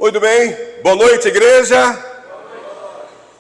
Muito bem, boa noite, igreja.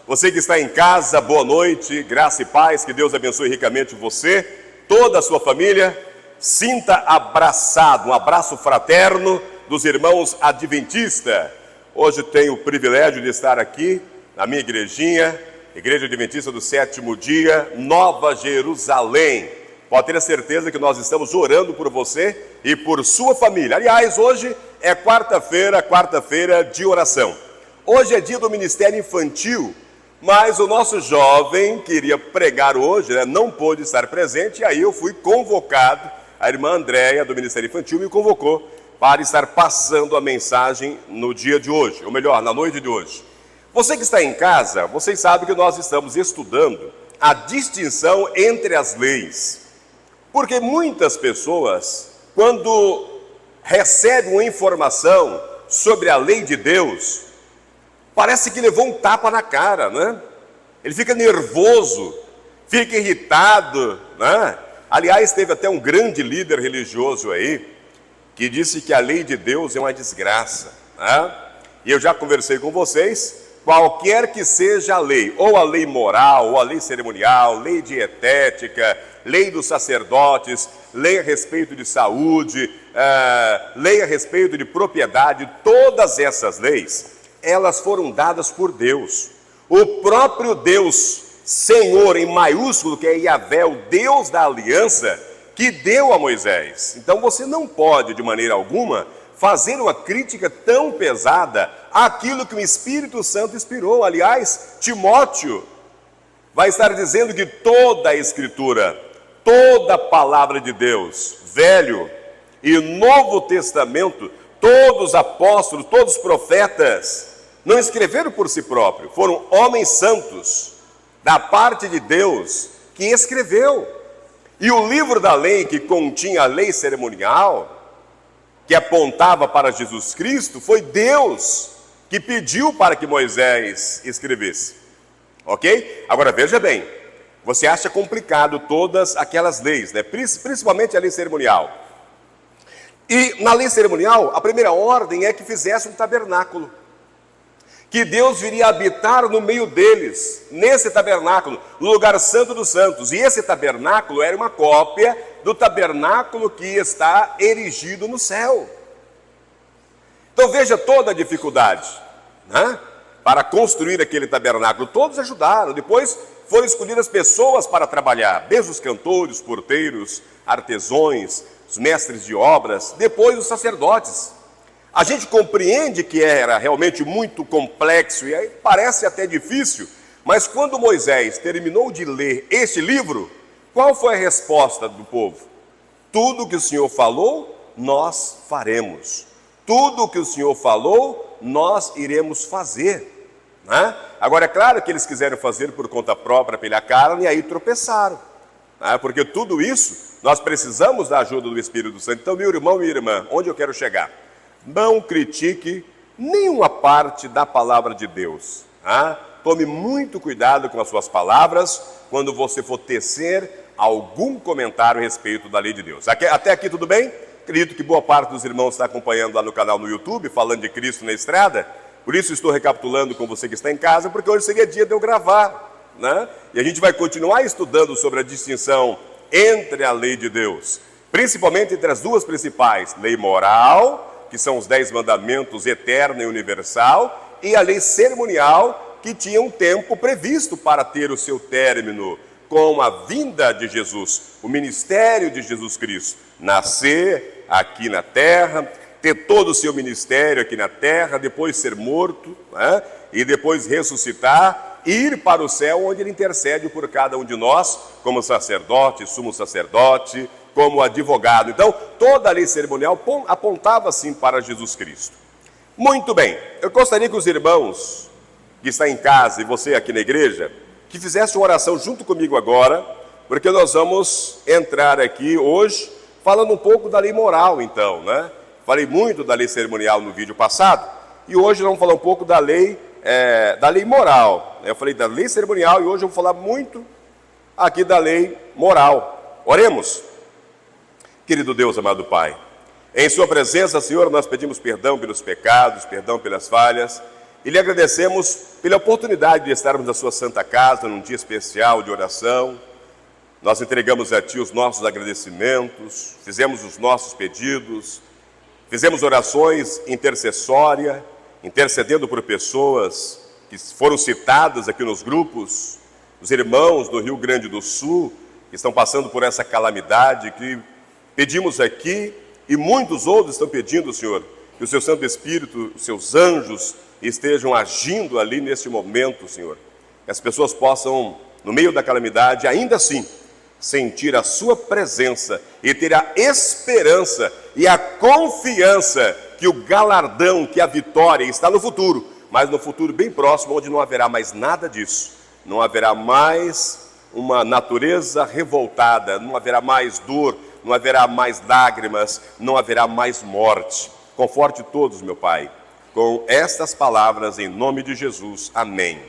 Você que está em casa, boa noite, graça e paz, que Deus abençoe ricamente você, toda a sua família. Sinta abraçado, um abraço fraterno dos irmãos adventistas. Hoje tenho o privilégio de estar aqui na minha igrejinha, Igreja Adventista do Sétimo Dia, Nova Jerusalém. Pode ter a certeza que nós estamos orando por você e por sua família. Aliás, hoje é quarta-feira de oração. Hoje é dia do Ministério Infantil, mas o nosso jovem queria pregar hoje, não pôde estar presente, e aí eu fui convocado, a irmã Andréia do Ministério Infantil me convocou para estar passando a mensagem no dia de hoje, ou melhor, na noite de hoje. Você que está em casa, vocês sabem que nós estamos estudando a distinção entre as leis. Porque muitas pessoas, quando recebem uma informação sobre a lei de Deus, parece que levou um tapa na cara, né? Ele fica nervoso, fica irritado, né? Aliás, teve até um grande líder religioso aí, que disse que a lei de Deus é uma desgraça, né? E eu já conversei com vocês, qualquer que seja a lei, ou a lei moral, ou a lei cerimonial, lei dietética, lei dos sacerdotes, lei a respeito de saúde, lei a respeito de propriedade, todas essas leis, elas foram dadas por Deus. O próprio Deus, Senhor em maiúsculo, que é Yahvé, o Deus da aliança, que deu a Moisés. Então você não pode, de maneira alguma, fazer uma crítica tão pesada àquilo que o Espírito Santo inspirou. Aliás, Timóteo vai estar dizendo que toda a Escritura, toda a palavra de Deus, Velho e Novo Testamento, todos os apóstolos, todos os profetas, não escreveram por si próprios, foram homens santos, da parte de Deus, que escreveu. E o livro da lei, que continha a lei cerimonial, que apontava para Jesus Cristo, foi Deus que pediu para que Moisés escrevesse. Ok? Agora veja bem, você acha complicado todas aquelas leis, né? Principalmente a lei cerimonial. E na lei cerimonial, a primeira ordem é que fizesse um tabernáculo, que Deus viria habitar no meio deles, nesse tabernáculo, no lugar santo dos santos. E esse tabernáculo era uma cópia do tabernáculo que está erigido no céu. Então veja toda a dificuldade, né? Para construir aquele tabernáculo. Todos ajudaram, depois foram escolhidas pessoas para trabalhar, desde os cantores, porteiros, artesãos, os mestres de obras, depois os sacerdotes. A gente compreende que era realmente muito complexo e aí parece até difícil, mas quando Moisés terminou de ler este livro, qual foi a resposta do povo? Tudo o que o Senhor falou, nós faremos. Tudo o que o Senhor falou, nós iremos fazer. Né? Agora, é claro que eles quiseram fazer por conta própria, pela carne, e aí tropeçaram. Né? Porque tudo isso, nós precisamos da ajuda do Espírito Santo. Então, meu irmão e minha irmã, onde eu quero chegar? Não critique nenhuma parte da palavra de Deus. Tá? Tome muito cuidado com as suas palavras quando você for tecer algum comentário a respeito da lei de Deus. Até aqui tudo bem? Acredito que boa parte dos irmãos está acompanhando lá no canal no YouTube, falando de Cristo na estrada. Por isso estou recapitulando com você que está em casa, porque hoje seria dia de eu gravar. Né? E a gente vai continuar estudando sobre a distinção entre a lei de Deus, principalmente entre as duas principais, lei moral, que são os 10 mandamentos eterno e universal, e a lei cerimonial, que tinha um tempo previsto para ter o seu término com a vinda de Jesus, o ministério de Jesus Cristo, nascer aqui na terra, ter todo o seu ministério aqui na terra, depois ser morto, né? E depois ressuscitar, ir para o céu, onde ele intercede por cada um de nós, como sacerdote, sumo sacerdote, como advogado. Então, toda a lei cerimonial apontava assim para Jesus Cristo. Muito bem, eu gostaria que os irmãos que estão em casa e você aqui na igreja, que fizessem uma oração junto comigo agora, porque nós vamos entrar aqui hoje falando um pouco da lei moral, então, né? Falei muito da lei cerimonial no vídeo passado, e hoje vamos falar um pouco da lei moral. Eu falei da lei cerimonial e hoje eu vou falar muito aqui da lei moral. Oremos. Querido Deus, amado Pai, Em sua presença, Senhor, nós pedimos perdão pelos pecados, perdão pelas falhas, e lhe agradecemos pela oportunidade de estarmos na sua santa casa, num dia especial de oração. Nós entregamos a Ti os nossos agradecimentos, fizemos os nossos pedidos, fizemos orações intercessórias, intercedendo por pessoas que foram citadas aqui nos grupos, os irmãos do Rio Grande do Sul, que estão passando por essa calamidade, que pedimos aqui, e muitos outros estão pedindo, Senhor, que o Seu Santo Espírito, os Seus anjos, estejam agindo ali nesse momento, Senhor. Que as pessoas possam, no meio da calamidade, ainda assim, sentir a Sua presença e ter a esperança e a confiança que o galardão, que a vitória está no futuro, mas no futuro bem próximo, onde não haverá mais nada disso. Não haverá mais uma natureza revoltada, não haverá mais dor, não haverá mais lágrimas, não haverá mais morte. Conforte todos, meu Pai, com estas palavras em nome de Jesus. Amém.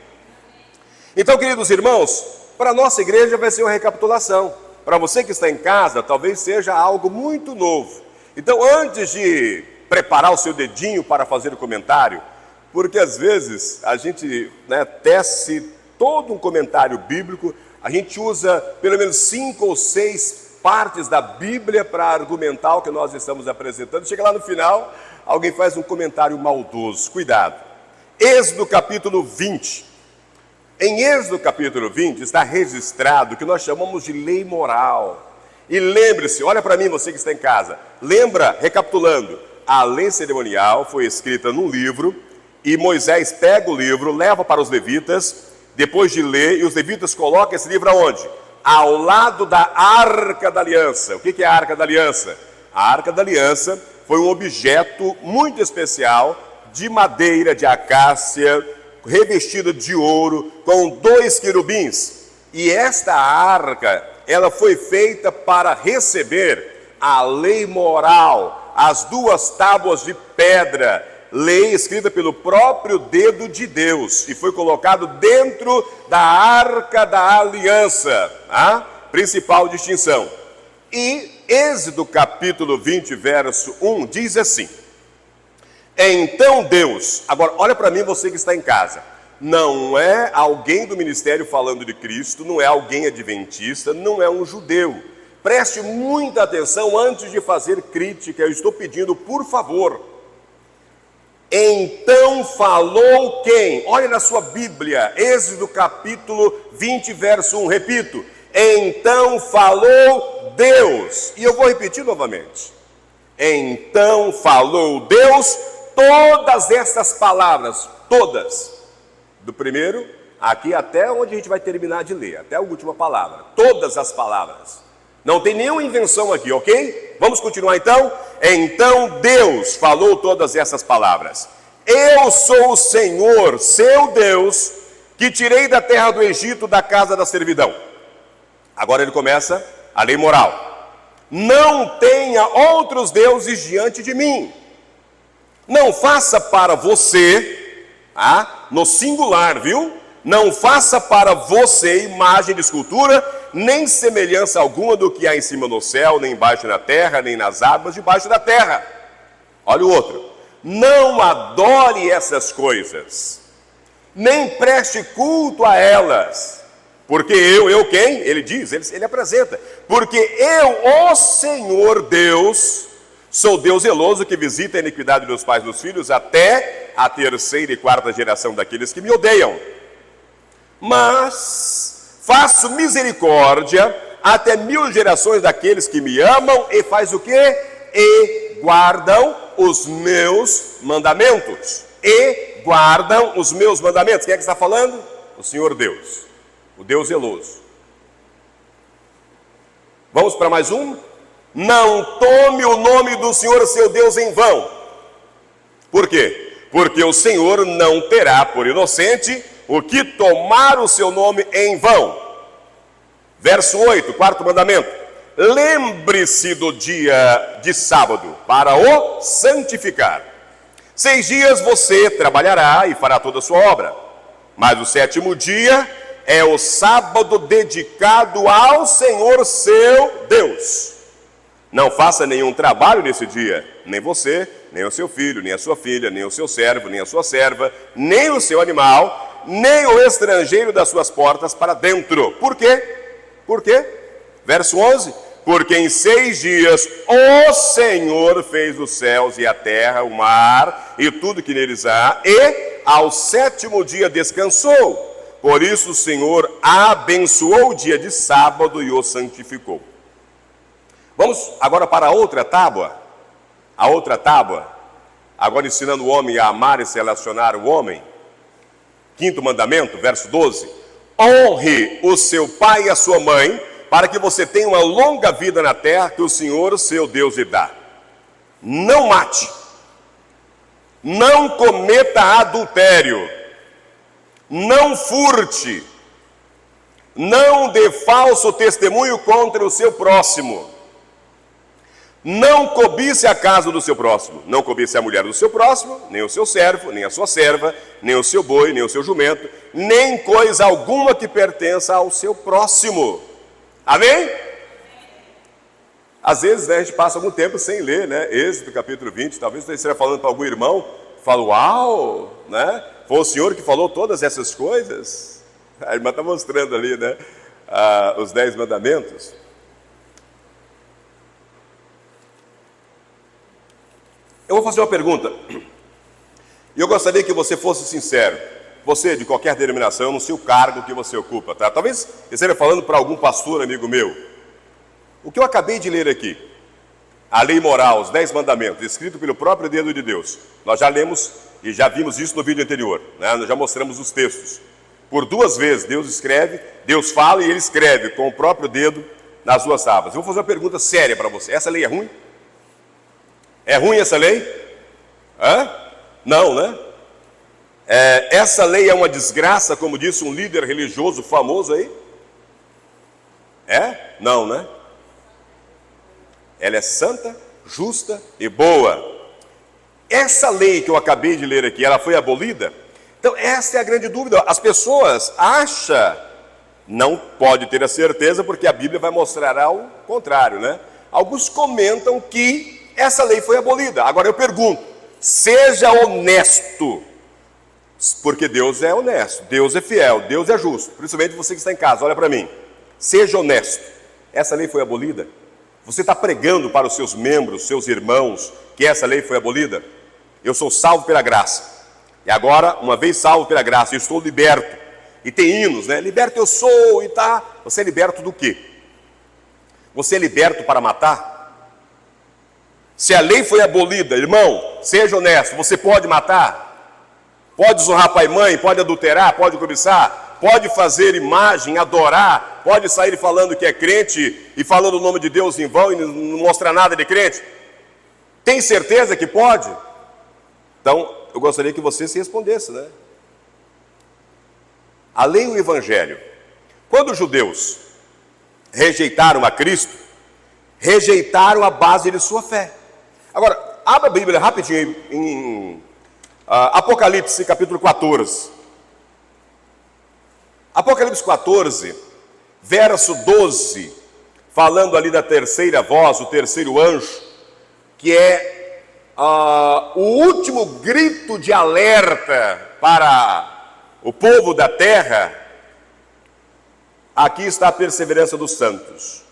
Então, queridos irmãos, para a nossa igreja vai ser uma recapitulação. Para você que está em casa, talvez seja algo muito novo. Então, antes de preparar o seu dedinho para fazer o comentário, porque às vezes a gente tece todo um comentário bíblico, a gente usa pelo menos 5 ou 6 partes da Bíblia para argumentar o que nós estamos apresentando. Chega lá no final, alguém faz um comentário maldoso. Cuidado. Êxodo capítulo 20. Em Êxodo capítulo 20 está registrado o que nós chamamos de lei moral. E lembre-se, olha para mim, você que está em casa, lembra, recapitulando, a lei cerimonial foi escrita num livro, e Moisés pega o livro, leva para os levitas, depois de ler, e os levitas colocam esse livro aonde? Ao lado da Arca da Aliança. O que é a Arca da Aliança? A Arca da Aliança foi um objeto muito especial, de madeira, de acácia, revestida de ouro, com 2 querubins. E esta arca, ela foi feita para receber a lei moral, as 2 tábuas de pedra, lei escrita pelo próprio dedo de Deus, e foi colocado dentro da Arca da Aliança, a principal distinção. E Êxodo capítulo 20, verso 1, diz assim: então Deus, agora olha para mim, você que está em casa, não é alguém do ministério falando de Cristo, não é alguém adventista, não é um judeu. Preste muita atenção antes de fazer crítica, eu estou pedindo, por favor. Então falou quem? Olha na sua Bíblia, Êxodo capítulo 20, verso 1, repito. Então falou Deus. E eu vou repetir novamente. Então falou Deus todas estas palavras, todas. Do primeiro, aqui até onde a gente vai terminar de ler, até a última palavra. Todas as palavras. Não tem nenhuma invenção aqui, ok? Vamos continuar então? Então Deus falou todas essas palavras. Eu sou o Senhor, seu Deus, que tirei da terra do Egito, da casa da servidão. Agora ele começa a lei moral. Não tenha outros deuses diante de mim. Não faça para você, no singular, viu? Não faça para você imagem de escultura, nem semelhança alguma do que há em cima no céu, nem embaixo na terra, nem nas águas debaixo da terra. Olha o outro. Não adore essas coisas, nem preste culto a elas. Porque eu quem? Ele diz, ele apresenta. Porque eu, o Senhor Deus, sou Deus zeloso que visita a iniquidade dos pais dos filhos até a 3ª e 4ª geração daqueles que me odeiam. Mas faço misericórdia até 1000 gerações daqueles que me amam e faz o quê? E guardam os meus mandamentos. E guardam os meus mandamentos. Quem é que está falando? O Senhor Deus, o Deus zeloso. Vamos para mais um? Não tome o nome do Senhor seu Deus em vão. Por quê? Porque o Senhor não terá por inocente o que tomar o seu nome em vão. Verso 8, 4º mandamento. Lembre-se do dia de sábado para o santificar. 6 dias você trabalhará e fará toda a sua obra. Mas o 7º dia é o sábado dedicado ao Senhor seu Deus. Não faça nenhum trabalho nesse dia, nem você, nem o seu filho, nem a sua filha, nem o seu servo, nem a sua serva, nem o seu animal, nem o estrangeiro das suas portas para dentro. Por quê? Por quê? Verso 11. Porque em 6 dias o Senhor fez os céus e a terra, o mar e tudo que neles há, e ao 7º dia descansou. Por isso o Senhor abençoou o dia de sábado e o santificou. Vamos agora para a outra tábua. A outra tábua, agora ensinando o homem a amar e se relacionar o homem. 5º mandamento, verso 12. Honre o seu pai e a sua mãe, para que você tenha uma longa vida na terra que o Senhor, seu Deus, lhe dá. Não mate. Não cometa adultério. Não furte. Não dê falso testemunho contra o seu próximo. Não cobice a casa do seu próximo. Não cobice a mulher do seu próximo, nem o seu servo, nem a sua serva, nem o seu boi, nem o seu jumento, nem coisa alguma que pertença ao seu próximo. Amém? Às vezes, né, a gente passa algum tempo sem ler, né? Êxodo capítulo 20, talvez você esteja falando para algum irmão, fala, uau, né? Foi o Senhor que falou todas essas coisas? A irmã está mostrando ali, né? Os 10 mandamentos. Eu vou fazer uma pergunta. E eu gostaria que você fosse sincero. Você, de qualquer denominação, eu não sei o cargo que você ocupa, tá? Talvez eu esteja falando para algum pastor amigo meu. O que eu acabei de ler aqui, a lei moral, os 10 mandamentos, escrito pelo próprio dedo de Deus. Nós já lemos e já vimos isso no vídeo anterior, né? Nós já mostramos os textos. Por 2 vezes Deus escreve, Deus fala e Ele escreve com o próprio dedo nas 2 tábuas. Eu vou fazer uma pergunta séria para você. Essa lei é ruim? É ruim essa lei? Hã? Não, né? Essa lei é uma desgraça, como disse um líder religioso famoso aí? É? Não, né? Ela é santa, justa e boa. Essa lei que eu acabei de ler aqui, ela foi abolida? Então, essa é a grande dúvida. As pessoas acham, não pode ter a certeza, porque a Bíblia vai mostrar ao contrário, né? Alguns comentam que essa lei foi abolida. Agora eu pergunto, seja honesto, porque Deus é honesto, Deus é fiel, Deus é justo. Principalmente você que está em casa, olha para mim. Seja honesto. Essa lei foi abolida? Você está pregando para os seus membros, seus irmãos, que essa lei foi abolida? Eu sou salvo pela graça. E agora, uma vez salvo pela graça, eu estou liberto. E tem hinos, né? Liberto eu sou e tá. Você é liberto do quê? Você é liberto para matar? Se a lei foi abolida, irmão, seja honesto, você pode matar? Pode desonrar pai e mãe, pode adulterar, pode cobiçar, pode fazer imagem, adorar, pode sair falando que é crente e falando o nome de Deus em vão e não mostrar nada de crente? Tem certeza que pode? Então, eu gostaria que você se respondesse, né? A lei e o evangelho. Quando os judeus rejeitaram a Cristo, rejeitaram a base de sua fé. Agora, abra a Bíblia rapidinho em Apocalipse capítulo 14. Apocalipse 14, verso 12, falando ali da terceira voz, o terceiro anjo, que é o último grito de alerta para o povo da terra. Aqui está a perseverança dos santos,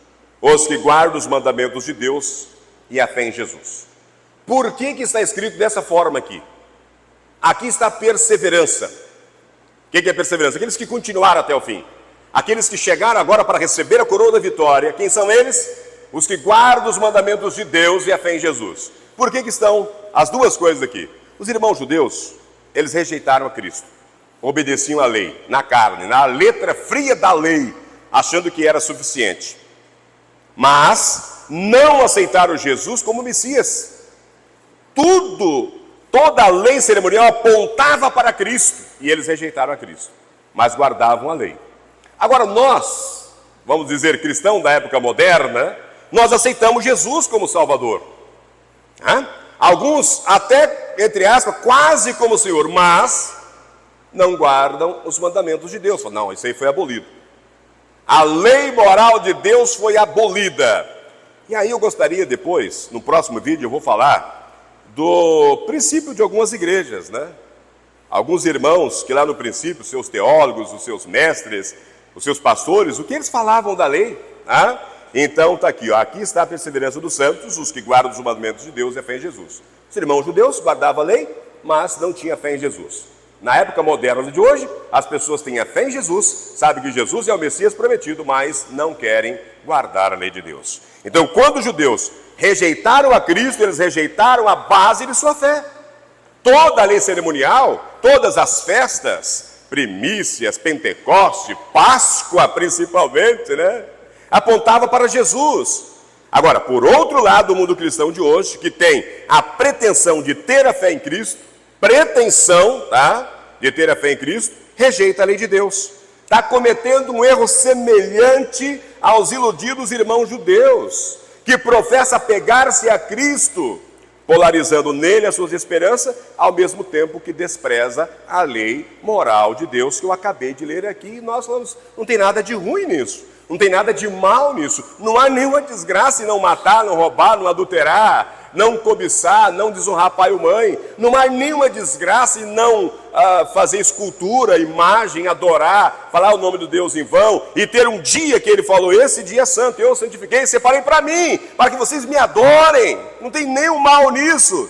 os que guardam os mandamentos de Deus e a fé em Jesus. Por que está escrito dessa forma aqui? Aqui está a perseverança. O que é perseverança? Aqueles que continuaram até o fim. Aqueles que chegaram agora para receber a coroa da vitória. Quem são eles? Os que guardam os mandamentos de Deus e a fé em Jesus. Por que estão as duas coisas aqui? Os irmãos judeus, eles rejeitaram a Cristo. Obedeciam à lei, na carne, na letra fria da lei, achando que era suficiente. Mas não aceitaram Jesus como Messias. Toda a lei cerimonial apontava para Cristo, e eles rejeitaram a Cristo, mas guardavam a lei. Agora nós, vamos dizer cristão da época moderna, nós aceitamos Jesus como Salvador. Alguns até, entre aspas, quase como Senhor, mas não guardam os mandamentos de Deus. Não, isso aí foi abolido. A lei moral de Deus foi abolida. E aí eu gostaria depois, no próximo vídeo eu vou falar do princípio de algumas igrejas, né? Alguns irmãos que lá no princípio, os seus teólogos, os seus mestres, os seus pastores, o que eles falavam da lei, né? Então está aqui, ó, aqui está a perseverança dos santos, os que guardam os mandamentos de Deus e a fé em Jesus. Os irmãos judeus guardavam a lei, mas não tinham fé em Jesus. Na época moderna de hoje, as pessoas têm a fé em Jesus, sabem que Jesus é o Messias prometido, mas não querem guardar a lei de Deus. Então, quando os judeus rejeitaram a Cristo, eles rejeitaram a base de sua fé. Toda a lei cerimonial, todas as festas, primícias, Pentecoste, Páscoa principalmente, né, apontava para Jesus. Agora, por outro lado, o mundo cristão de hoje, que tem a pretensão de ter a fé em Cristo, de ter a fé em Cristo, rejeita a lei de Deus. Está cometendo um erro semelhante aos iludidos irmãos judeus, que professa pegar-se a Cristo, polarizando nele as suas esperanças, ao mesmo tempo que despreza a lei moral de Deus, que eu acabei de ler aqui, e nós falamos, não tem nada de ruim nisso, não tem nada de mal nisso, não há nenhuma desgraça em não matar, não roubar, não adulterar, não cobiçar, não desonrar pai ou mãe, não há nenhuma desgraça em não fazer escultura, imagem, adorar, falar o nome de Deus em vão, e ter um dia que ele falou, esse dia é santo, eu santifiquei e separei para mim, para que vocês me adorem, não tem nenhum mal nisso.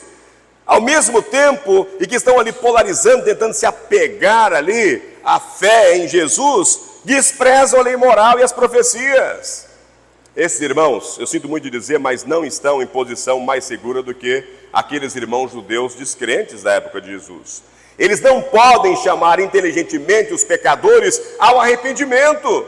Ao mesmo tempo, e que estão ali polarizando, tentando se apegar ali à fé em Jesus, desprezam a lei moral e as profecias. Esses irmãos, eu sinto muito de dizer, mas não estão em posição mais segura do que aqueles irmãos judeus descrentes da época de Jesus. Eles não podem chamar inteligentemente os pecadores ao arrependimento.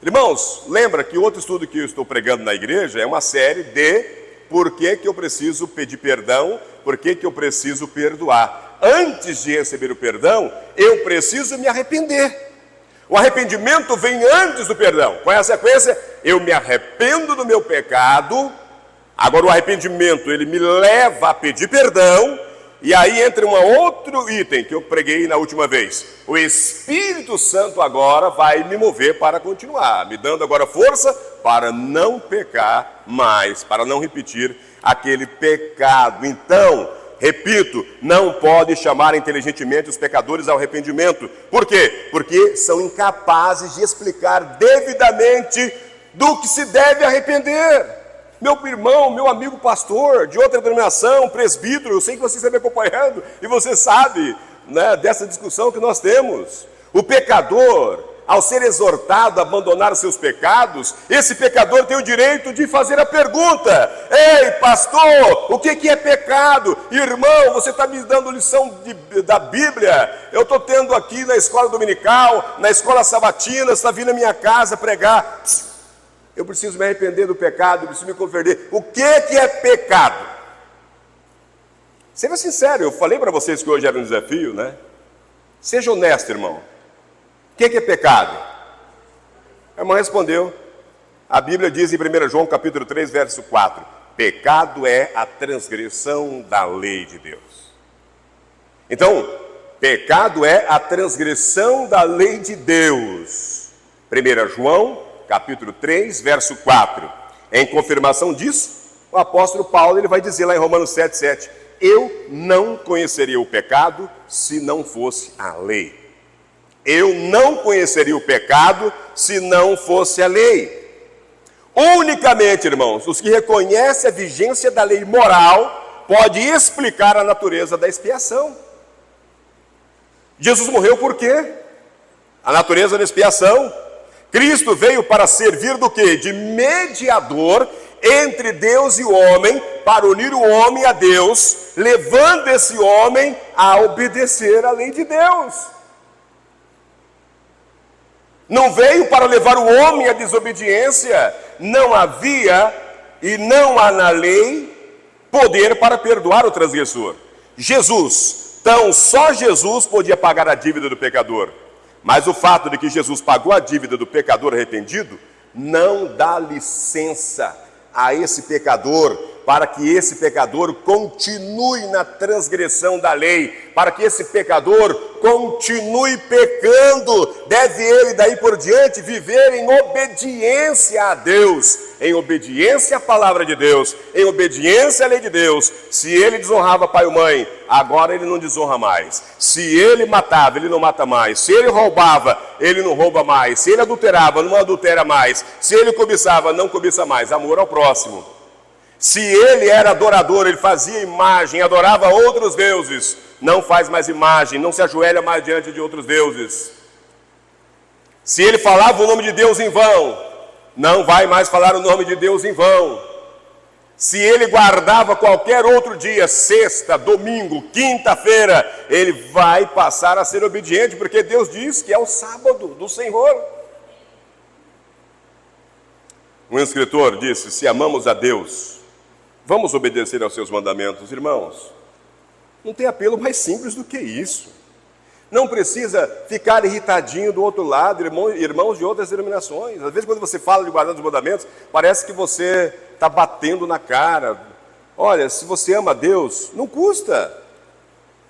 Irmãos, lembra que outro estudo que eu estou pregando na igreja é uma série de por que eu preciso pedir perdão, por que eu preciso perdoar. Antes de receber o perdão, eu preciso me arrepender. O arrependimento vem antes do perdão. Qual é a sequência? Eu me arrependo do meu pecado. Agora o arrependimento, ele me leva a pedir perdão. E aí entra um outro item que eu preguei na última vez. O Espírito Santo agora vai me mover para continuar, me dando agora força para não pecar mais, para não repetir aquele pecado. Então, repito, não pode chamar inteligentemente os pecadores ao arrependimento. Por quê? Porque são incapazes de explicar devidamente do que se deve arrepender. Meu irmão, meu amigo pastor, de outra denominação, presbítero, eu sei que você está me acompanhando e você sabe, né, dessa discussão que nós temos. O pecador, ao ser exortado a abandonar os seus pecados, esse pecador tem o direito de fazer a pergunta: ei, pastor, o que é pecado? Irmão, você está me dando lição da Bíblia? Eu estou tendo aqui na escola dominical, na escola sabatina, você está vindo à minha casa pregar. Eu preciso me arrepender do pecado, eu preciso me converter. O que é pecado? Seja sincero, eu falei para vocês que hoje era um desafio, né? Seja honesto, irmão. O que é pecado? A irmã respondeu. A Bíblia diz em 1 João capítulo 3, verso 4. Pecado é a transgressão da lei de Deus. Então, pecado é a transgressão da lei de Deus. 1 João capítulo 3, verso 4. Em confirmação disso, o apóstolo Paulo ele vai dizer lá em Romanos 7, 7. Eu não conheceria o pecado se não fosse a lei. Eu não conheceria o pecado se não fosse a lei. Unicamente, irmãos, os que reconhecem a vigência da lei moral pode explicar a natureza da expiação. Jesus morreu por quê? A natureza da expiação. Cristo veio para servir do quê? De mediador entre Deus e o homem, para unir o homem a Deus, levando esse homem a obedecer à lei de Deus. Não veio para levar o homem à desobediência. Não havia e não há na lei poder para perdoar o transgressor. Jesus, então só Jesus podia pagar a dívida do pecador. Mas o fato de que Jesus pagou a dívida do pecador arrependido não dá licença a esse pecador para que esse pecador continue na transgressão da lei, para que esse pecador continue pecando. Deve ele daí por diante viver em obediência a Deus, em obediência à palavra de Deus, em obediência à lei de Deus. Se ele desonrava pai ou mãe, agora ele não desonra mais. Se ele matava, ele não mata mais. Se ele roubava, ele não rouba mais. Se ele adulterava, não adultera mais. Se ele cobiçava, não cobiça mais. Amor ao próximo. Se ele era adorador, ele fazia imagem, adorava outros deuses, não faz mais imagem, não se ajoelha mais diante de outros deuses. Se ele falava o nome de Deus em vão, não vai mais falar o nome de Deus em vão. Se ele guardava qualquer outro dia, sexta, domingo, quinta-feira, ele vai passar a ser obediente, porque Deus diz que é o sábado do Senhor. Um escritor disse: se amamos a Deus, vamos obedecer aos seus mandamentos. Irmãos, não tem apelo mais simples do que isso. Não precisa ficar irritadinho do outro lado, irmãos de outras denominações. Às vezes, quando você fala de guardar os mandamentos, parece que você está batendo na cara. Olha, se você ama a Deus, não custa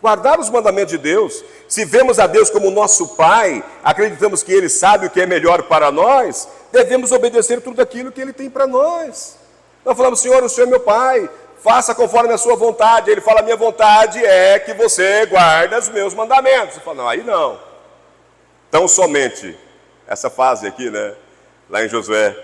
guardar os mandamentos de Deus. Se vemos a Deus como nosso Pai, acreditamos que Ele sabe o que é melhor para nós, devemos obedecer tudo aquilo que Ele tem para nós. Nós falamos: Senhor, o Senhor é meu Pai, faça conforme a sua vontade. Ele fala: a minha vontade é que você guarde os meus mandamentos. Você fala: não, aí não. Tão somente, essa fase aqui, né, lá em Josué,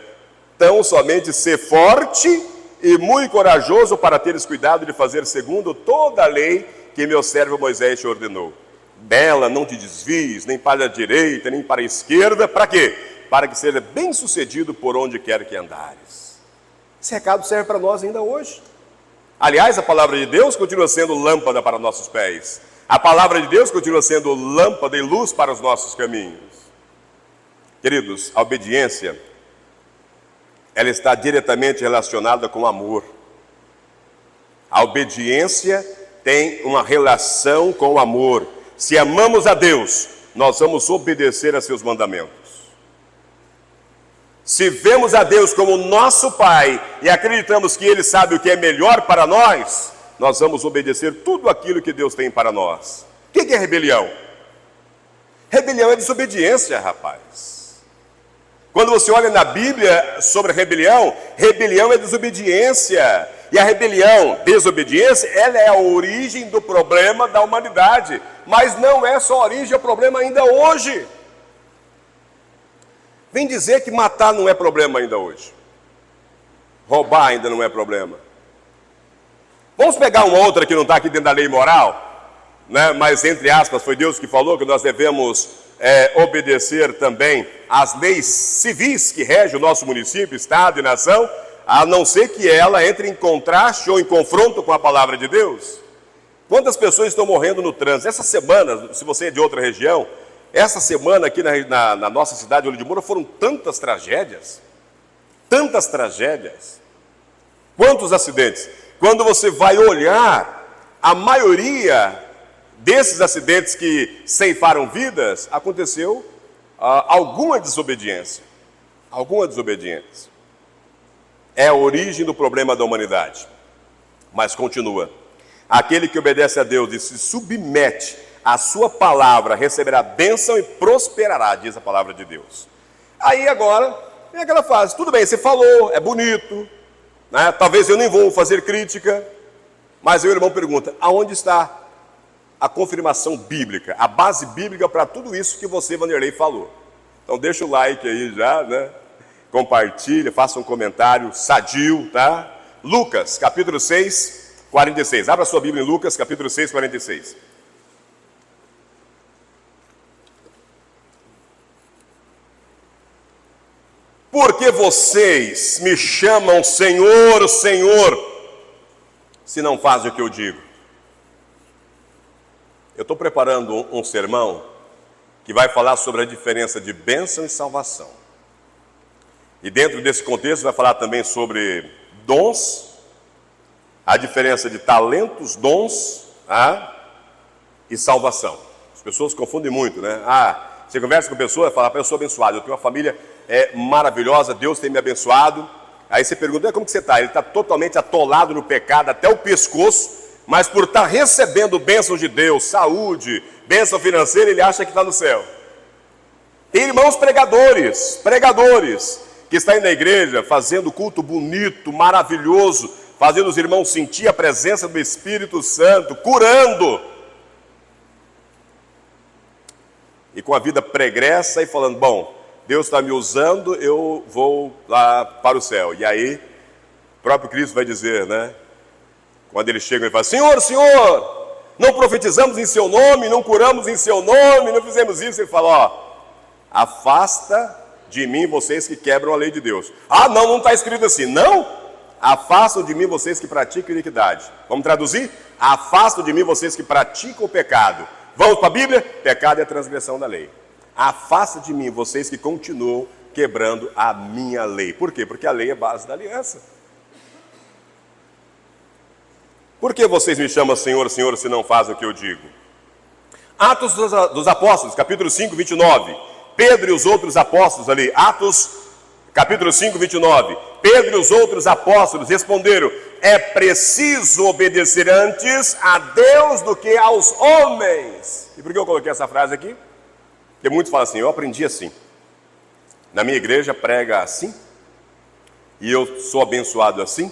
tão somente ser forte e muito corajoso para teres cuidado de fazer segundo toda a lei que meu servo Moisés te ordenou. Dela não te desvies, nem para a direita, nem para a esquerda. Para quê? Para que seja bem sucedido por onde quer que andares. Esse recado serve para nós ainda hoje. Aliás, a palavra de Deus continua sendo lâmpada para nossos pés. A palavra de Deus continua sendo lâmpada e luz para os nossos caminhos. Queridos, a obediência, ela está diretamente relacionada com o amor. A obediência tem uma relação com o amor. Se amamos a Deus, nós vamos obedecer a seus mandamentos. Se vemos a Deus como nosso Pai e acreditamos que Ele sabe o que é melhor para nós, nós vamos obedecer tudo aquilo que Deus tem para nós. O que é rebelião? Rebelião é desobediência, rapaz. Quando você olha na Bíblia sobre rebelião, rebelião é desobediência. E a rebelião, desobediência, ela é a origem do problema da humanidade. Mas não é só a origem, é o problema ainda hoje. Vem dizer que matar não é problema ainda hoje. Roubar ainda não é problema. Vamos pegar uma outra que não está aqui dentro da lei moral, né? Mas entre aspas, foi Deus que falou que nós devemos obedecer também às leis civis que regem o nosso município, estado e nação, a não ser que ela entre em contraste ou em confronto com a palavra de Deus. Quantas pessoas estão morrendo no trânsito? Essa semana, se você é de outra região, essa semana aqui na nossa cidade de Olho de Moura foram tantas tragédias. Tantas tragédias. Quantos acidentes? Quando você vai olhar, a maioria desses acidentes que ceifaram vidas, aconteceu alguma desobediência. Alguma desobediência. É a origem do problema da humanidade. Mas continua. Aquele que obedece a Deus e se submete à sua palavra, receberá bênção e prosperará, diz a palavra de Deus. Aí agora, é aquela fase, tudo bem, você falou, é bonito, né? Talvez eu nem vou fazer crítica, mas aí o irmão pergunta: aonde está a confirmação bíblica, a base bíblica para tudo isso que você, Vanderlei, falou? Então deixa o like aí já, né? Compartilha, faça um comentário sadio, tá? Lucas, capítulo 6, 46. Abra sua Bíblia em Lucas, capítulo 6, 46. Porque vocês me chamam Senhor, Senhor, se não fazem o que eu digo? Eu estou preparando um sermão que vai falar sobre a diferença de bênção e salvação. E dentro desse contexto vai falar também sobre dons, a diferença de talentos, dons, e salvação. As pessoas confundem muito, né? Você conversa com a pessoa e fala: eu sou abençoado, eu tenho uma família maravilhosa, Deus tem me abençoado. Aí você pergunta: como que você está? Ele está totalmente atolado no pecado, até o pescoço, mas por estar recebendo bênçãos de Deus, saúde, bênção financeira, ele acha que está no céu. Tem irmãos pregadores, que estão na igreja fazendo culto bonito, maravilhoso, fazendo os irmãos sentir a presença do Espírito Santo, curando. E com a vida pregressa e falando, bom, Deus está me usando, eu vou lá para o céu. E aí, o próprio Cristo vai dizer, né? Quando ele chega, ele fala, Senhor, não profetizamos em seu nome, não curamos em seu nome, não fizemos isso. Ele fala, ó, afasta de mim vocês que quebram a lei de Deus. Ah, não está escrito assim. Não, afastam de mim vocês que praticam iniquidade. Vamos traduzir? Afastam de mim vocês que praticam o pecado. Vamos para a Bíblia? Pecado é a transgressão da lei. Afasta de mim vocês que continuam quebrando a minha lei. Por quê? Porque a lei é base da aliança. Por que vocês me chamam Senhor, Senhor, se não fazem o que eu digo? Atos dos Apóstolos, capítulo 5, 29. Pedro e os outros apóstolos ali. Atos, capítulo 5, 29. Pedro e os outros apóstolos responderam, é preciso obedecer antes a Deus do que aos homens. E por que eu coloquei essa frase aqui? Porque muitos falam assim, eu aprendi assim. Na minha igreja prega assim. E eu sou abençoado assim.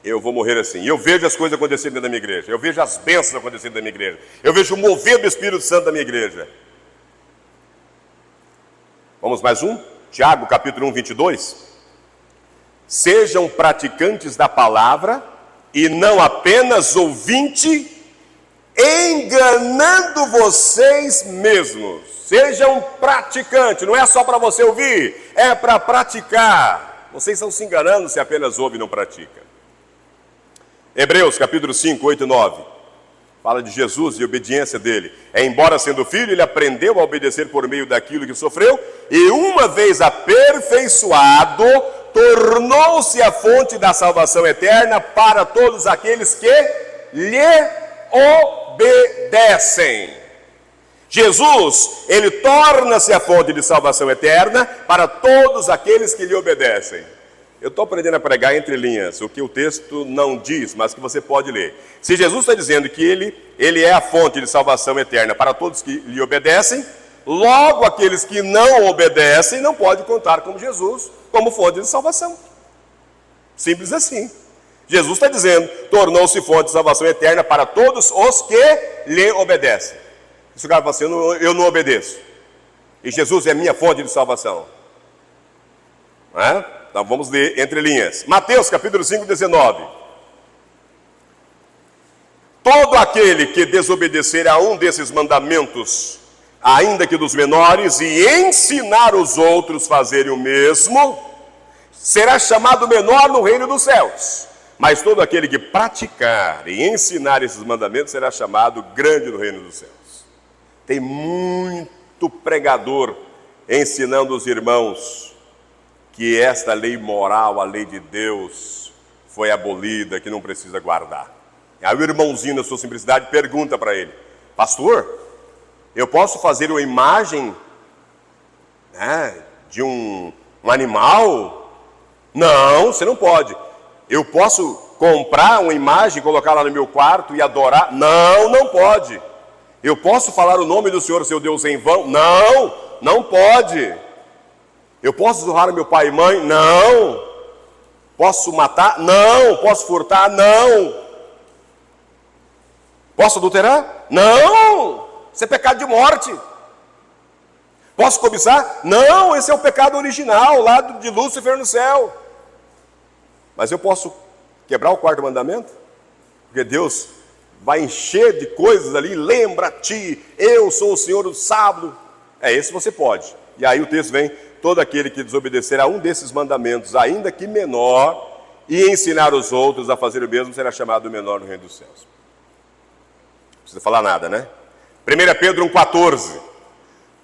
Eu vou morrer assim. E eu vejo as coisas acontecendo dentro da minha igreja. Eu vejo as bênçãos acontecendo da minha igreja. Eu vejo o mover do Espírito Santo da minha igreja. Vamos mais um? Tiago, capítulo 1, 22. Sejam praticantes da palavra e não apenas ouvintes, enganando vocês mesmos. Sejam praticantes, não é só para você ouvir, é para praticar. Vocês estão se enganando se apenas ouvem e não praticam. Hebreus, capítulo 5, 8 e 9. Fala de Jesus e a obediência dele. Embora sendo filho, ele aprendeu a obedecer por meio daquilo que sofreu, e uma vez aperfeiçoado, tornou-se a fonte da salvação eterna para todos aqueles que lhe obedecem. Jesus, ele torna-se a fonte de salvação eterna para todos aqueles que lhe obedecem. Eu estou aprendendo a pregar entre linhas, o que o texto não diz, mas que você pode ler. Se Jesus está dizendo que ele é a fonte de salvação eterna para todos que lhe obedecem, logo aqueles que não obedecem não podem contar com Jesus como fonte de salvação. Simples assim. Jesus está dizendo, tornou-se fonte de salvação eterna para todos os que lhe obedecem. Se o cara fala assim, eu não obedeço. E Jesus é minha fonte de salvação. Não é? Então vamos ler entre linhas. Mateus capítulo 5, 19. Todo aquele que desobedecer a um desses mandamentos, ainda que dos menores, e ensinar os outros a fazerem o mesmo, será chamado menor no reino dos céus. Mas todo aquele que praticar e ensinar esses mandamentos será chamado grande no reino dos céus. Tem muito pregador ensinando os irmãos que esta lei moral, a lei de Deus, foi abolida, que não precisa guardar. Aí o irmãozinho, na sua simplicidade, pergunta para ele, pastor, eu posso fazer uma imagem, né, de um animal? Não, você não pode. Eu posso comprar uma imagem, colocar lá no meu quarto e adorar? Não, não pode. Eu posso falar o nome do Senhor, seu Deus, em vão? Não, não pode. Eu posso honrar meu pai e mãe? Não. Posso matar? Não. Posso furtar? Não. Posso adulterar? Não. Isso é pecado de morte. Posso cobiçar? Não, esse é o pecado original, lá de Lúcifer no céu. Mas eu posso quebrar o quarto mandamento? Porque Deus vai encher de coisas ali, lembra-te, eu sou o Senhor do sábado. Esse você pode. E aí o texto vem, todo aquele que desobedecer a um desses mandamentos, ainda que menor, e ensinar os outros a fazer o mesmo, será chamado menor no reino dos céus. Não precisa falar nada, né? 1 Pedro 1,14.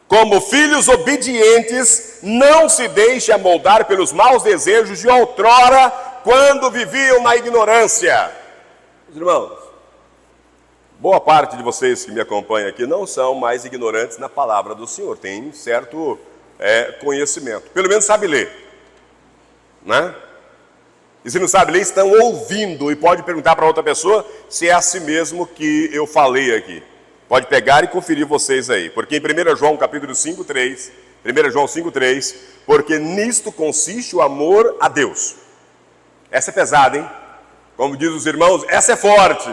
Como filhos obedientes, não se deixe amoldar pelos maus desejos de outrora, quando viviam na ignorância. Meus irmãos, boa parte de vocês que me acompanham aqui não são mais ignorantes na palavra do Senhor, tem certo conhecimento, pelo menos sabe ler, né? E se não sabe ler, estão ouvindo e pode perguntar para outra pessoa se é assim mesmo que eu falei aqui. Pode pegar e conferir vocês aí. Porque em 1 João capítulo 5:3, 1 João 5:3, porque nisto consiste o amor a Deus. Essa é pesada, hein? Como diz os irmãos, essa é forte.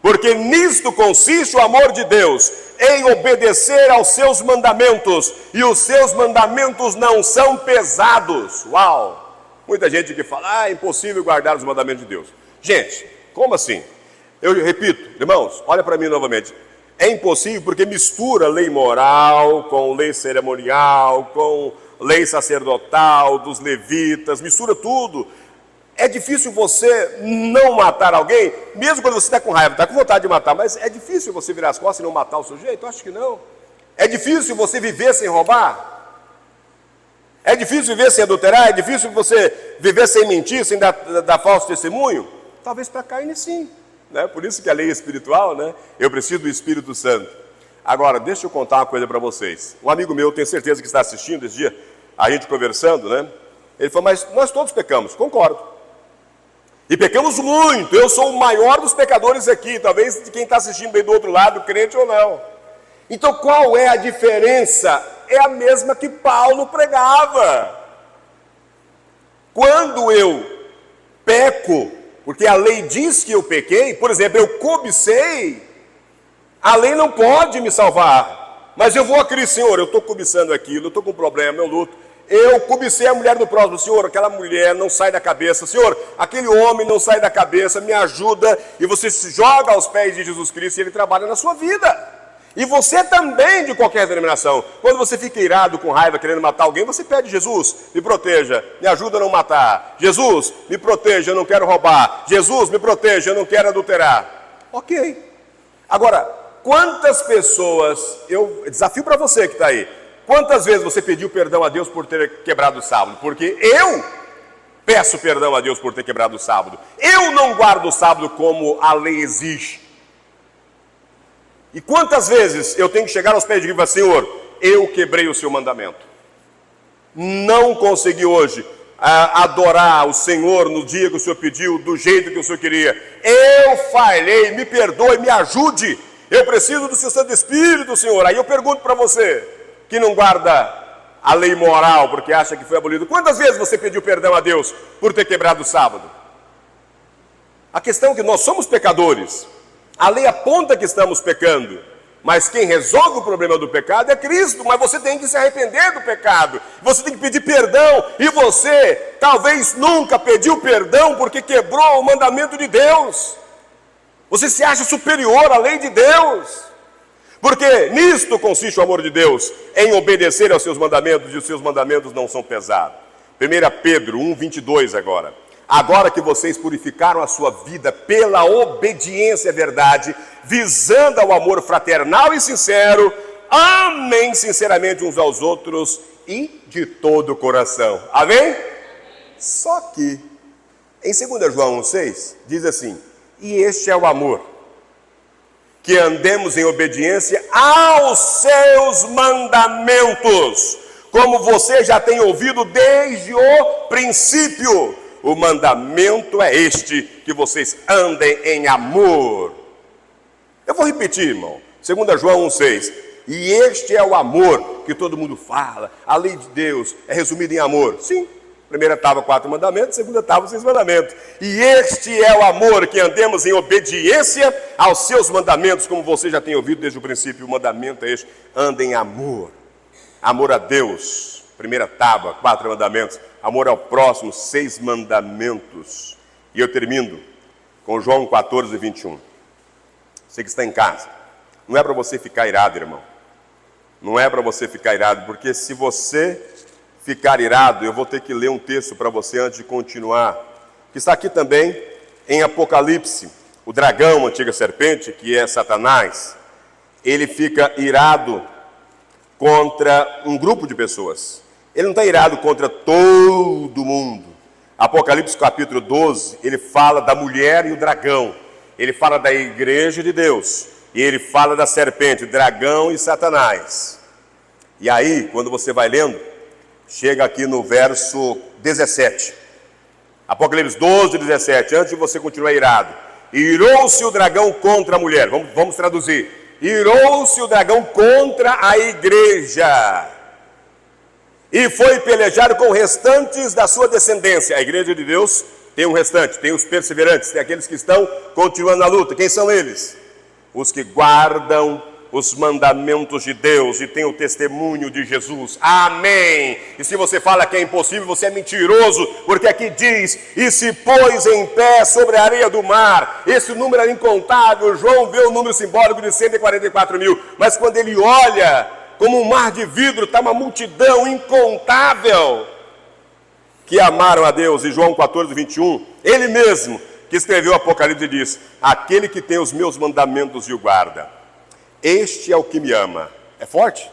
Porque nisto consiste o amor de Deus, em obedecer aos seus mandamentos, e os seus mandamentos não são pesados. Uau! Muita gente que fala, é impossível guardar os mandamentos de Deus. Gente, como assim? Eu repito, irmãos, olha para mim novamente. É impossível porque mistura lei moral com lei cerimonial, com lei sacerdotal, dos levitas, mistura tudo. É difícil você não matar alguém, mesmo quando você está com raiva, está com vontade de matar, mas é difícil você virar as costas e não matar o sujeito? Eu acho que não. É difícil você viver sem roubar? É difícil viver sem adulterar? É difícil você viver sem mentir, sem dar falso testemunho? Talvez para Caim sim, né? Por isso que a lei é espiritual, né? Eu preciso do Espírito Santo. Agora, deixa eu contar uma coisa para vocês. Um amigo meu, tenho certeza que está assistindo esse dia, a gente conversando, né? Ele falou, mas nós todos pecamos. Concordo. E pecamos muito. Eu sou o maior dos pecadores aqui, talvez de quem está assistindo aí do outro lado, crente ou não. Então qual é a diferença? É a mesma que Paulo pregava. Quando eu peco, porque a lei diz que eu pequei, por exemplo, eu cobicei, a lei não pode me salvar. Mas eu vou a Cristo, Senhor, eu estou cobiçando aquilo, eu estou com um problema, eu luto. Eu cobicei a mulher do próximo, Senhor, aquela mulher não sai da cabeça, Senhor, aquele homem não sai da cabeça, me ajuda, e você se joga aos pés de Jesus Cristo e Ele trabalha na sua vida. E você também, de qualquer denominação, quando você fica irado, com raiva, querendo matar alguém, você pede, Jesus, me proteja, me ajuda a não matar, Jesus, me proteja, eu não quero roubar, Jesus, me proteja, eu não quero adulterar. Ok. Agora, quantas pessoas, eu desafio para você que está aí, quantas vezes você pediu perdão a Deus por ter quebrado o sábado? Porque eu peço perdão a Deus por ter quebrado o sábado. Eu não guardo o sábado como a lei exige. E quantas vezes eu tenho que chegar aos pés de Deus e falar, Senhor, eu quebrei o seu mandamento. Não consegui hoje adorar o Senhor no dia que o Senhor pediu, do jeito que o Senhor queria. Eu falhei, me perdoe, me ajude. Eu preciso do seu Santo Espírito, Senhor. Aí eu pergunto para você, que não guarda a lei moral porque acha que foi abolido. Quantas vezes você pediu perdão a Deus por ter quebrado o sábado? A questão é que nós somos pecadores. A lei aponta que estamos pecando. Mas quem resolve o problema do pecado é Cristo. Mas você tem que se arrepender do pecado. Você tem que pedir perdão. E você talvez nunca pediu perdão porque quebrou o mandamento de Deus. Você se acha superior à lei de Deus. Porque nisto consiste o amor de Deus, em obedecer aos seus mandamentos, e os seus mandamentos não são pesados. 1 Pedro 1:22 agora. Agora que vocês purificaram a sua vida pela obediência à verdade, visando ao amor fraternal e sincero, amem sinceramente uns aos outros e de todo o coração. Amém? Só que, em 2 João 1:6, diz assim, e este é o amor, que andemos em obediência aos seus mandamentos, como você já tem ouvido desde o princípio. O mandamento é este, que vocês andem em amor. Eu vou repetir, irmão, 2 João 1:6, e este é o amor que todo mundo fala, a lei de Deus é resumida em amor. Sim. Primeira tábua, 4 mandamentos, segunda tábua, 6 mandamentos. E este é o amor, que andemos em obediência aos seus mandamentos, como você já tem ouvido desde o princípio. O mandamento é este, anda em amor. Amor a Deus, primeira tábua, 4 mandamentos. Amor ao próximo, 6 mandamentos. E eu termino com João 14:21. Você que está em casa, não é para você ficar irado, irmão. Não é para você ficar irado, porque se você ficar irado, eu vou ter que ler um texto para você antes de continuar, que está aqui também em Apocalipse. O dragão, a antiga serpente, que é Satanás, ele fica irado contra um grupo de pessoas. Ele não está irado contra todo mundo. Apocalipse capítulo 12, ele fala da mulher e o dragão. Ele fala da igreja de Deus. E ele fala da serpente, dragão e Satanás. E aí, quando você vai lendo, chega aqui no verso 17. Apocalipse 12:17. Antes de você continuar irado. Irou-se o dragão contra a mulher. Vamos traduzir. irou-se o dragão contra a igreja e foi pelejar com restantes da sua descendência. A igreja de Deus tem um restante, tem os perseverantes, tem aqueles que estão continuando na luta. Quem são eles? Os que guardam os mandamentos de Deus e têm o testemunho de Jesus. Amém! E se você fala que é impossível, você é mentiroso, porque aqui diz: e se pôs em pé sobre a areia do mar. Esse número era incontável. João vê o número simbólico de 144 mil, mas quando ele olha, como um mar de vidro, está uma multidão incontável que amaram a Deus. E João 14, 21, ele mesmo que escreveu o Apocalipse diz: aquele que tem os meus mandamentos e o guarda, este é o que me ama. É forte?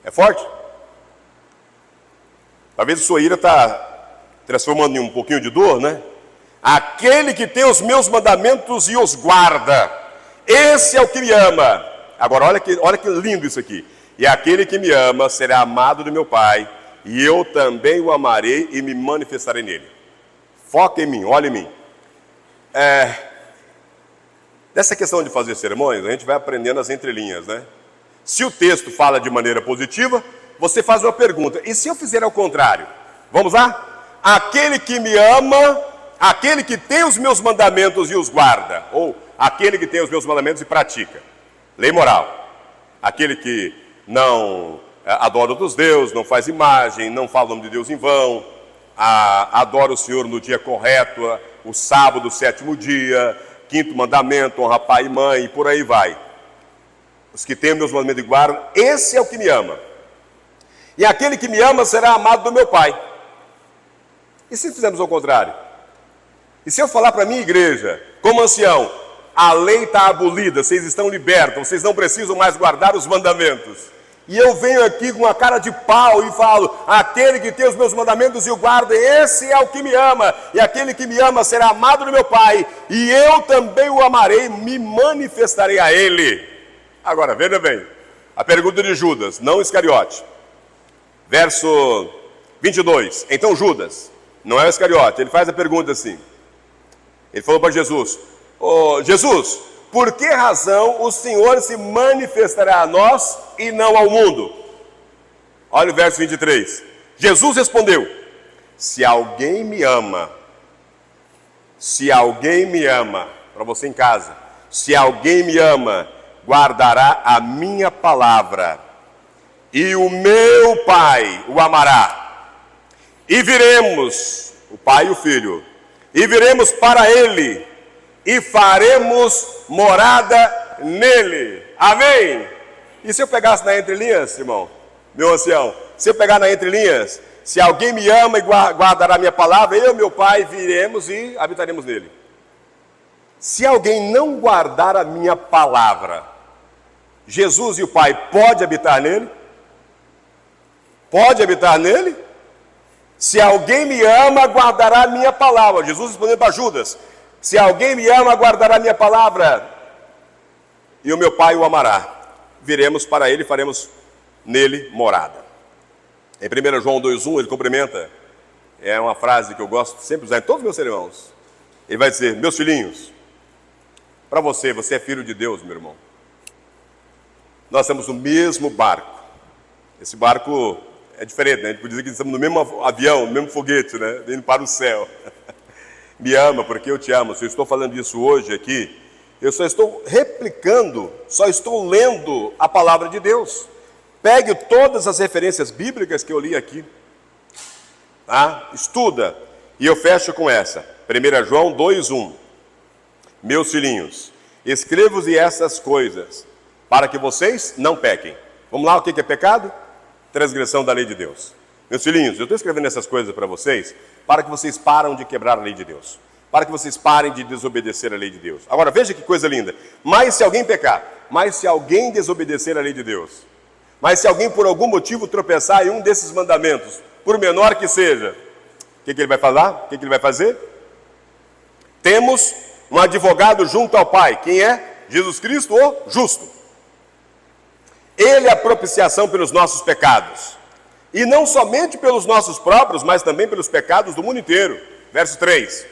É forte? Talvez a sua ira está transformando em um pouquinho de dor, né? Aquele que tem os meus mandamentos e os guarda, esse é o que me ama. Agora olha que lindo isso aqui. E aquele que me ama será amado do meu Pai, e eu também o amarei e me manifestarei nele. Foca em mim, olha em mim. Dessa questão de fazer sermões, a gente vai aprendendo as entrelinhas, né? Se o texto fala de maneira positiva, você faz uma pergunta: e se eu fizer ao contrário? Vamos lá? Aquele que me ama, aquele que tem os meus mandamentos e os guarda, ou aquele que tem os meus mandamentos e pratica. Lei moral. Aquele que não adora outros deuses, não faz imagem, não fala o nome de Deus em vão, adora o Senhor no dia correto, o sábado, o sétimo dia, quinto mandamento, honra pai e mãe, e por aí vai. Os que têm meus mandamentos e guardam, esse é o que me ama. E aquele que me ama será amado do meu Pai. E se fizermos ao contrário? E se eu falar para a minha igreja, como ancião: a lei está abolida, vocês estão libertos, vocês não precisam mais guardar os mandamentos. E eu venho aqui com uma cara de pau e falo: aquele que tem os meus mandamentos e o guarda, esse é o que me ama. E aquele que me ama será amado do meu Pai, e eu também o amarei, me manifestarei a ele. Agora, veja bem, a pergunta de Judas, não Iscariote. Verso 22, então Judas, não é o Iscariote, ele faz a pergunta assim. Ele falou para Jesus: Jesus, por que razão o Senhor se manifestará a nós e não ao mundo? Olha o verso 23. Jesus respondeu: se alguém me ama, para você em casa, se alguém me ama, guardará a minha palavra, e o meu Pai o amará, e viremos, o Pai e o Filho, e viremos para ele, e faremos morada nele. Amém? E se eu pegasse na entrelinhas, irmão, meu ancião, se eu pegar na entrelinhas: se alguém me ama e guardará a minha palavra, eu e meu Pai viremos e habitaremos nele. Se alguém não guardar a minha palavra, Jesus e o Pai pode habitar nele? Pode habitar nele? Se alguém me ama, guardará a minha palavra. Jesus respondeu para Judas: se alguém me ama, guardará a minha palavra, e o meu Pai o amará. Viremos para ele e faremos nele morada. Em 1 João 2,1 ele cumprimenta. É uma frase que eu gosto sempre de usar em todos os meus sermões. Ele vai dizer: meus filhinhos, para você é filho de Deus, meu irmão. Nós estamos no mesmo barco. Esse barco é diferente, né? A gente pode dizer que estamos no mesmo avião, no mesmo foguete, né? Indo para o céu. Me ama porque eu te amo. Se eu estou falando isso hoje aqui, eu só estou replicando, só estou lendo a palavra de Deus. Pegue todas as referências bíblicas que eu li aqui, tá? Estuda. E eu fecho com essa. 1 João 2,1. Meus filhinhos, escrevo-vos essas coisas, para que vocês não pequem. Vamos lá, o que é pecado? Transgressão da lei de Deus. Meus filhinhos, eu estou escrevendo essas coisas para vocês, para que vocês parem de quebrar a lei de Deus, para que vocês parem de desobedecer a lei de Deus. Agora veja que coisa linda: mas se alguém pecar, mas se alguém desobedecer a lei de Deus, mas se alguém por algum motivo tropeçar em um desses mandamentos, por menor que seja, o que ele vai falar? O que ele vai fazer? Temos um advogado junto ao Pai. Quem é? Jesus Cristo, o justo. Ele é a propiciação pelos nossos pecados. E não somente pelos nossos próprios, mas também pelos pecados do mundo inteiro. Verso 3.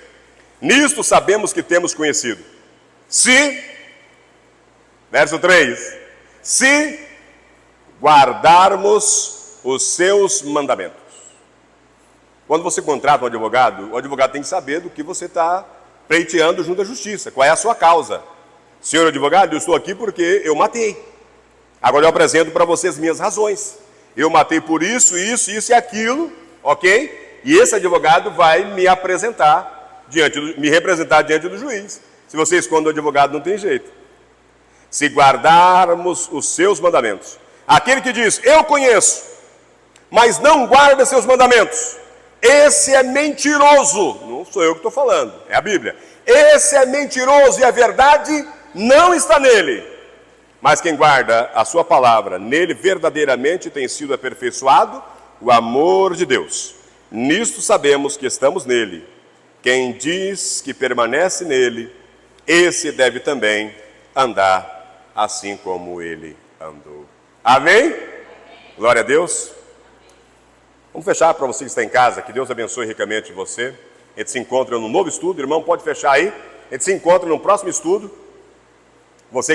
Nisto sabemos que temos conhecido. Se Verso 3. Se guardarmos os seus mandamentos. Quando você contrata um advogado, o advogado tem que saber do que você está pleiteando junto à justiça. Qual é a sua causa? Senhor advogado, eu estou aqui porque eu matei. Agora eu apresento para você as minhas razões. Eu matei por isso, isso, isso e aquilo, ok? E esse advogado vai me apresentar, me representar diante do juiz. Se você esconde o advogado, não tem jeito. Se guardarmos os seus mandamentos. Aquele que diz, eu conheço, mas não guarda seus mandamentos. Esse é mentiroso. Não sou eu que estou falando, é a Bíblia. Esse é mentiroso e a verdade não está nele. Mas quem guarda a sua palavra, nele verdadeiramente tem sido aperfeiçoado o amor de Deus. Nisto sabemos que estamos nele. Quem diz que permanece nele, esse deve também andar assim como ele andou. Amém? Glória a Deus. Vamos fechar para você que está em casa, que Deus abençoe ricamente você. A gente se encontra no novo estudo, irmão, pode fechar aí. A gente se encontra no próximo estudo. Você